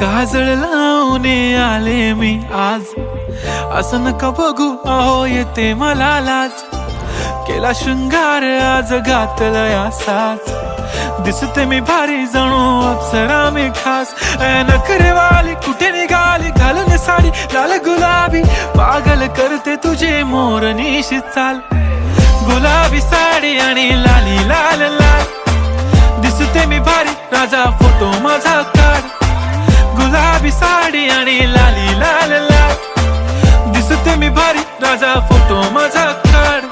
काजळ लावून आले मी आज, असं नका बघू अहो येते मला लाज. केला शृंगार आज घातलाय असाच, दिसते मी भारी जणू अप्सरा मी खास. नखरेवाली कुठे निघाली घालून साडी लाल गुलाबी, पागल करते तुझे मोरनीशी चाल. गुलाबी साडी आणि लाली लाल लाल, दिसते मी भारी राजा फोटो माझा काढ. गुलाबी साडी आणि लाली लाल लाल, दिसते मी भारी राजा फोटो माझा काढ.